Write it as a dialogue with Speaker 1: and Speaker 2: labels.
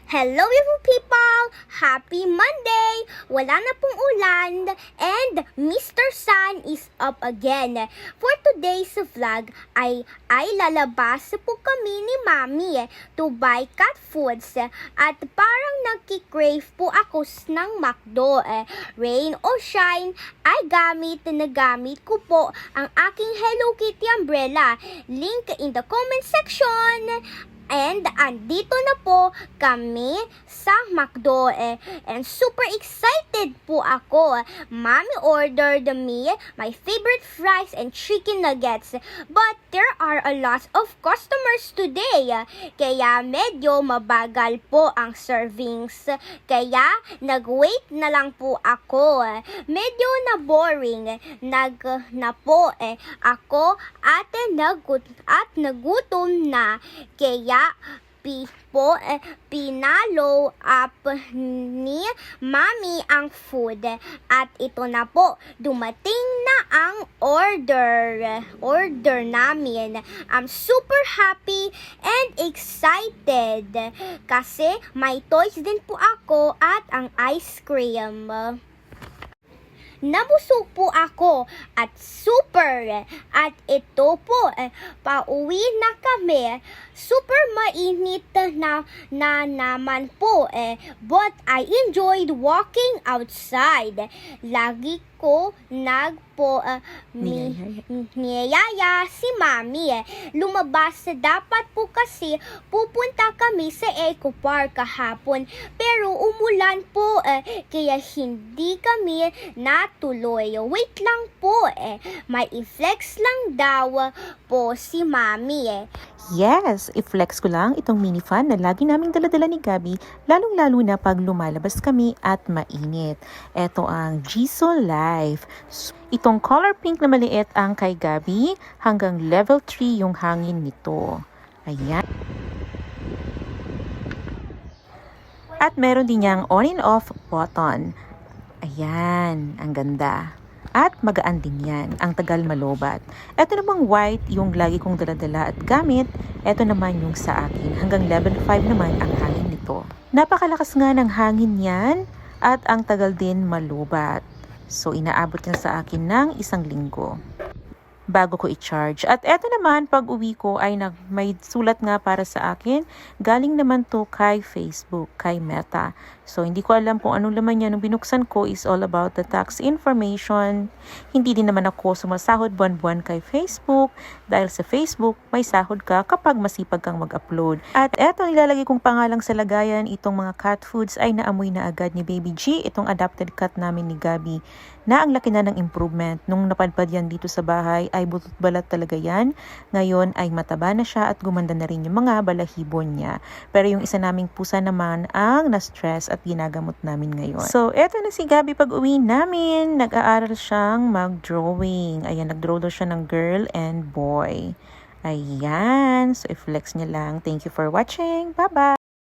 Speaker 1: Hello beautiful people! Happy Monday! Wala na pong ulan and Mr. Sun is up again. For today's vlog ay lalabas po kami ni Mami to buy cat foods at parang nagki-crave po ako ng McDo. Rain or shine ay gamit ko po ang aking Hello Kitty umbrella. Link in the comment section. And andito na po kami sa McDo and super excited po ako. Mommy ordered me my favorite fries and chicken nuggets. But there are a lot of customers today. Kaya medyo mabagal po ang servings. Kaya nag-wait na lang po ako. Medyo na boring. Na po ako at nagutom na. Kaya pinalo up ni Mami ang food. At ito na po, dumating na ang order namin. I'm super happy and excited kasi may toys din po ako at ang ice cream. Nabusog po ako at super. At ito po, pauwi na kami. Super mainit na naman po. But I enjoyed walking outside. Lagi ko niyaya si Mami. Lumabas dapat po kasi pupunta kami sa Eco Park kahapon. Pero umulan po kaya hindi kami natuloy. Wait lang po may i-flex lang daw po si Mami
Speaker 2: Yes, i-flex ko lang itong mini fan na lagi naming daladala ni Gabi, lalong-lalo na pag lumalabas kami at mainit. Ito ang Jisoo Life. Itong color pink na maliit ang kay Gabi, hanggang level 3 yung hangin nito. Ayan. At meron din niyang on and off button. Ayan, ang ganda. At magaan din yan, ang tagal malobat. Ito namang white, yung lagi kong daladala at gamit. Ito naman yung sa akin. Hanggang level 5 naman ang hangin nito. Napakalakas nga ng hangin yan at ang tagal din malobat. So inaabot yan sa akin ng 1 linggo bago ko i-charge. At eto naman, pag uwi ko ay may sulat nga para sa akin. Galing naman to kay Facebook, kay Meta. So, hindi ko alam kung anong laman yan. Nung binuksan ko is all about the tax information. Hindi din naman ako sumasahod buwan-buwan kay Facebook. Dahil sa Facebook, may sahod ka kapag masipag kang mag-upload. At eto, nilalagay kong pangalang sa lagayan. Itong mga cat foods ay naamoy na agad ni Baby G. Itong adopted cat namin ni Gabi. Na ang laki na ng improvement. Nung napadpad yan dito sa bahay, ay butot balat talaga yan. Ngayon ay mataba na siya at gumanda na rin yung mga balahibo niya. Pero yung isa naming pusa naman ang na-stress at ginagamot namin ngayon. So, eto na si Gabi pag uwi namin. Nag-aaral siyang mag-drawing. Ayan, nag-draw daw siya ng girl and boy. Ayan. So, i-flex niya lang. Thank you for watching. Bye-bye!